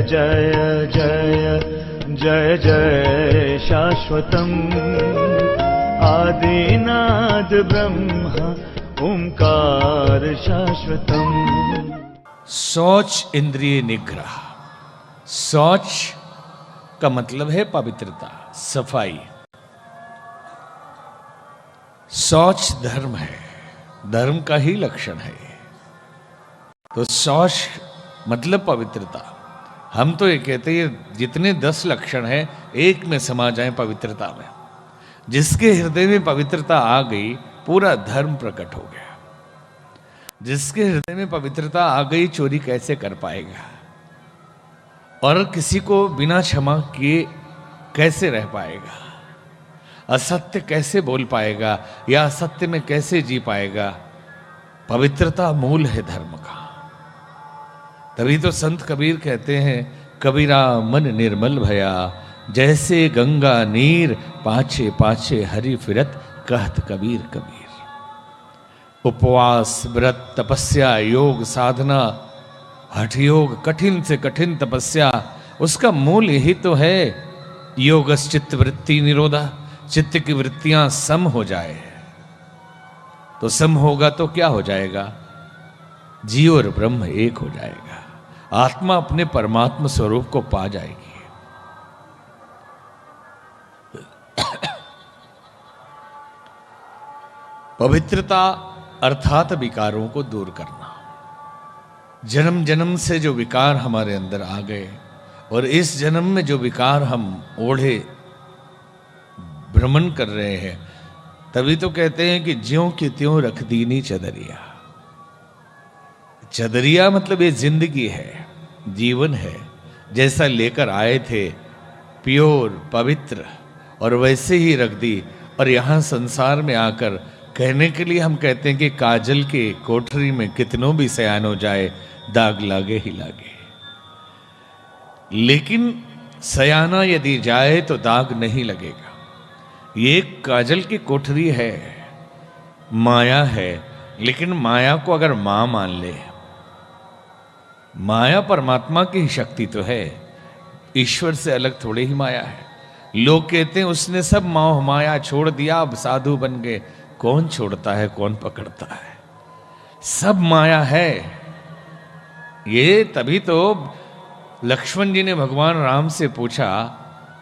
जय जय जय जय शाश्वतम् आदिनाद ब्रह्म ओंकार शाश्वतम्। शौच इंद्रिय निग्रह। शौच का मतलब है पवित्रता, सफाई। शौच धर्म है, धर्म का ही लक्षण है। तो शौच मतलब पवित्रता। हम तो ये कहते हैं जितने 10 लक्षण हैं एक में समा जाएं पवित्रता में। जिसके हृदय में पवित्रता आ गई पूरा धर्म प्रकट हो गया। जिसके हृदय में पवित्रता आ गई चोरी कैसे कर पाएगा, और किसी को बिना क्षमा किए कैसे रह पाएगा, असत्य कैसे बोल पाएगा या असत्य में कैसे जी पाएगा। पवित्रता मूल है धर्म का। तभी तो संत कबीर कहते हैं, कबीरा मन निर्मल भया जैसे गंगा नीर, पाछे पाछे हरि फिरत कहत कबीर कबीर। उपवास, व्रत, तपस्या, योग, साधना, हठ योग, कठिन से कठिन तपस्या, उसका मूल यही तो है। योगश्चित्त वृत्ति निरोधा, चित्त की वृत्तियां सम हो जाए। तो सम होगा तो क्या हो जाएगा? जीव और ब्रह्म एक हो जाएगा। आत्मा अपने परमात्मा स्वरूप को पा जाएगी। पवित्रता अर्थात विकारों को दूर करना। जन्म जन्म से जो विकार हमारे अंदर आ गए और इस जन्म में जो विकार हम ओढ़े भ्रमण कर रहे हैं, तभी तो कहते हैं कि ज्यों की त्यों रख दीनी चदरिया। चदरिया मतलब ये जिंदगी है, जीवन है। जैसा लेकर आए थे प्योर पवित्र, और वैसे ही रख दी। और यहां संसार में आकर कहने के लिए हम कहते हैं कि काजल के कोठरी में कितनों भी सयान हो जाए दाग लागे ही लागे। लेकिन सयाना यदि जाए तो दाग नहीं लगेगा। ये काजल की कोठरी है, माया है। लेकिन माया को अगर मां मान ले, माया परमात्मा की ही शक्ति तो है, ईश्वर से अलग थोड़े ही माया है। लोग कहते हैं उसने सब मोह माया छोड़ दिया, अब साधु बन गए। कौन छोड़ता है, कौन पकड़ता है? सब माया है। ये तभी तो लक्ष्मण जी ने भगवान राम से पूछा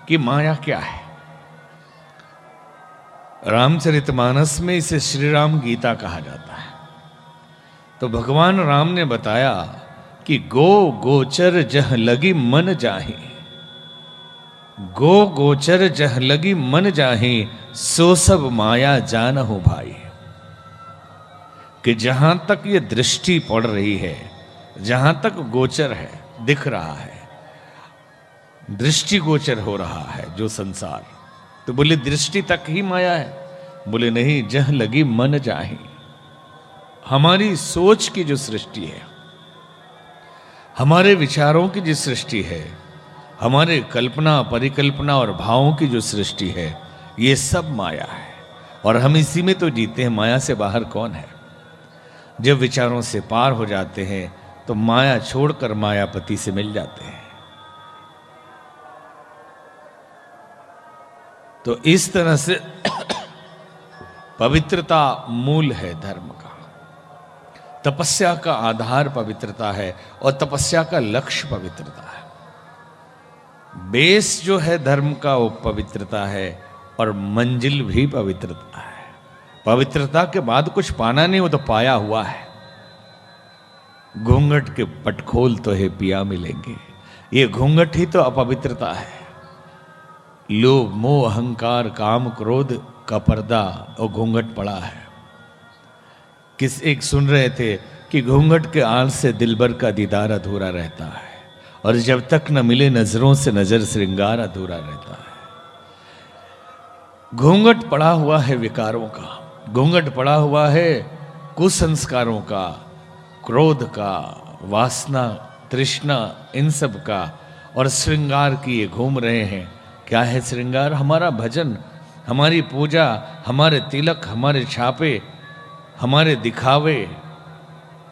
कि माया क्या है। रामचरितमानस में इसे श्री राम गीता कहा जाता है। तो भगवान राम ने बताया कि गो गोचर जह लगी मन जाहि, गो गोचर जह लगी मन जाहि, सो सब माया जानहु भाई। कि जहां तक ये दृष्टि पड़ रही है, जहां तक गोचर है, दिख रहा है, दृष्टि गोचर हो रहा है जो संसार, तो बोले दृष्टि तक ही माया है? बोले नहीं, जह लगी मन जाहि। हमारी सोच की जो सृष्टि है, हमारे विचारों की जो सृष्टि है, हमारे कल्पना परिकल्पना और भावों की जो सृष्टि है, ये सब माया है। और हम इसी में तो जीते हैं। माया से बाहर कौन है? जब विचारों से पार हो जाते हैं तो माया छोड़कर मायापति से मिल जाते हैं। तो इस तरह से पवित्रता मूल है धर्म का। तपस्या का आधार पवित्रता है और तपस्या का लक्ष्य पवित्रता है। बेस जो है धर्म का वो पवित्रता है और मंजिल भी पवित्रता है। पवित्रता के बाद कुछ पाना नहीं, वो तो पाया हुआ है। घूंघट के पटखोल तो है पिया मिलेंगे, ये घूंघट ही तो अपवित्रता है। लोभ मोह अहंकार काम क्रोध का पर्दा और घूंघट पड़ा है। किस एक सुन रहे थे कि घूंघट के आड़ से दिलबर का दीदार अधूरा रहता है, और जब तक न मिले नजरों से नजर श्रृंगार अधूरा रहता है। घूंघट पड़ा हुआ है विकारों का, घूंघट पड़ा हुआ है कुसंस्कारों का, क्रोध का, वासना तृष्णा इन सब का, और श्रृंगार किए घूम रहे हैं। क्या है श्रृंगार? हमारा भजन, हमारी पूजा, हमारे तिलक, हमारे छापे, हमारे दिखावे,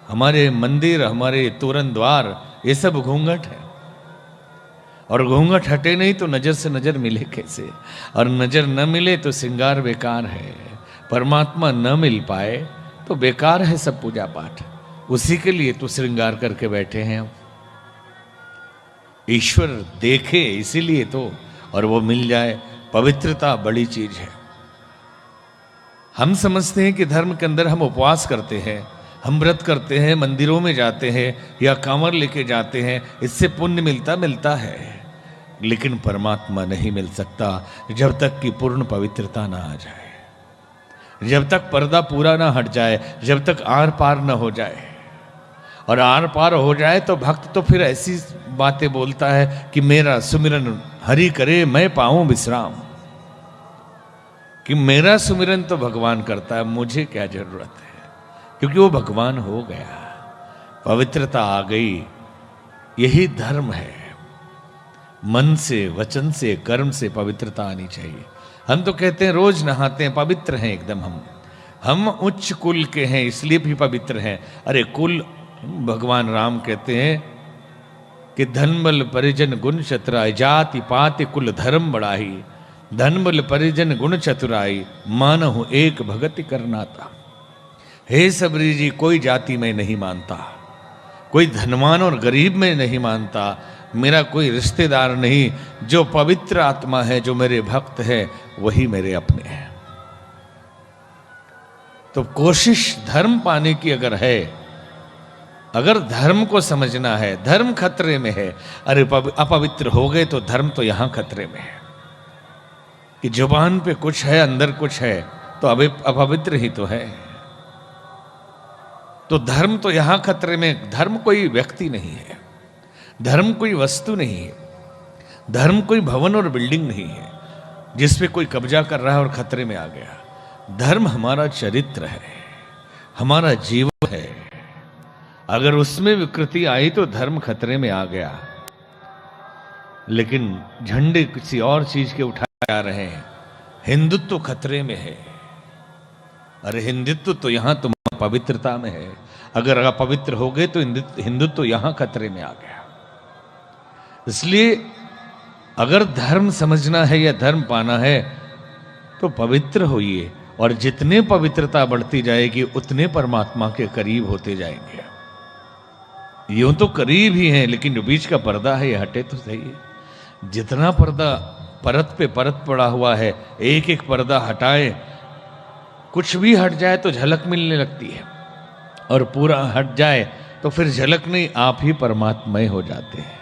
हमारे मंदिर, हमारे तोरण द्वार, ये सब घूंघट है। और घूंघट हटे नहीं तो नजर से नजर मिले कैसे, और नजर न मिले तो श्रृंगार बेकार है, परमात्मा न मिल पाए तो बेकार है सब पूजा पाठ। उसी के लिए तो श्रृंगार करके बैठे हैं हम, ईश्वर देखे इसीलिए तो, और वो मिल जाए। पवित्रता बड़ी चीज है। हम समझते हैं कि धर्म के अंदर हम उपवास करते हैं, हम व्रत करते हैं, मंदिरों में जाते हैं या कांवर लेके जाते हैं, इससे पुण्य मिलता है, लेकिन परमात्मा नहीं मिल सकता जब तक कि पूर्ण पवित्रता ना आ जाए, जब तक पर्दा पूरा ना हट जाए, जब तक आर पार ना हो जाए। और आर पार हो जाए तो भक्त तो फिर ऐसी बातें बोलता है कि मेरा सुमिरन हरि करे मैं पाऊं विश्राम, कि मेरा सुमिरन तो भगवान करता है, मुझे क्या जरूरत है, क्योंकि वो भगवान हो गया, पवित्रता आ गई। यही धर्म है। मन से, वचन से, कर्म से पवित्रता आनी चाहिए। हम तो कहते हैं रोज नहाते हैं, पवित्र हैं एकदम। हम उच्च कुल के हैं इसलिए भी पवित्र हैं। अरे कुल, भगवान राम कहते हैं कि धन बल परिजन गुण चतुराई, जाति पाति कुल धर्म बढ़ाई, धन बल परिजन गुण चतुराई, मानहु एक भगति करनाता। हे सबरी जी, कोई जाति में नहीं मानता, कोई धनवान और गरीब में नहीं मानता, मेरा कोई रिश्तेदार नहीं, जो पवित्र आत्मा है, जो मेरे भक्त है, वही मेरे अपने हैं। तो कोशिश धर्म पाने की अगर है, अगर धर्म को समझना है, धर्म खतरे में है, अरे अपवित्र हो गए तो धर्म तो यहां खतरे में है, कि जुबान पे कुछ है अंदर कुछ है, तो अपवित्र ही तो है। तो धर्म तो यहां खतरे में। धर्म कोई व्यक्ति नहीं है, धर्म कोई वस्तु नहीं है, धर्म कोई भवन और बिल्डिंग नहीं है जिस पे कोई कब्जा कर रहा है और खतरे में आ गया। धर्म हमारा चरित्र है, हमारा जीवन है। अगर उसमें विकृति आई तो धर्म खतरे में आ गया। लेकिन झंडे किसी और चीज के उठाए जा रहे हैं, हिंदुत्व खतरे में है। अरे हिंदुत्व तो यहां तुम्हारी पवित्रता में है, अगर अपवित्र हो गए तो हिंदुत्व यहां खतरे में आ गया। इसलिए अगर धर्म समझना है या धर्म पाना है तो पवित्र होइए, और जितने पवित्रता बढ़ती जाएगी उतने परमात्मा के करीब होते जाएंगे। यूं तो करीब ही हैं, लेकिन जो बीच का पर्दा है ये हटे तो सही। जितना पर्दा परत पे परत पड़ा हुआ है, एक एक पर्दा हटाए, कुछ भी हट जाए तो झलक मिलने लगती है, और पूरा हट जाए तो फिर झलक नहीं, आप ही परमात्मय हो जाते हैं।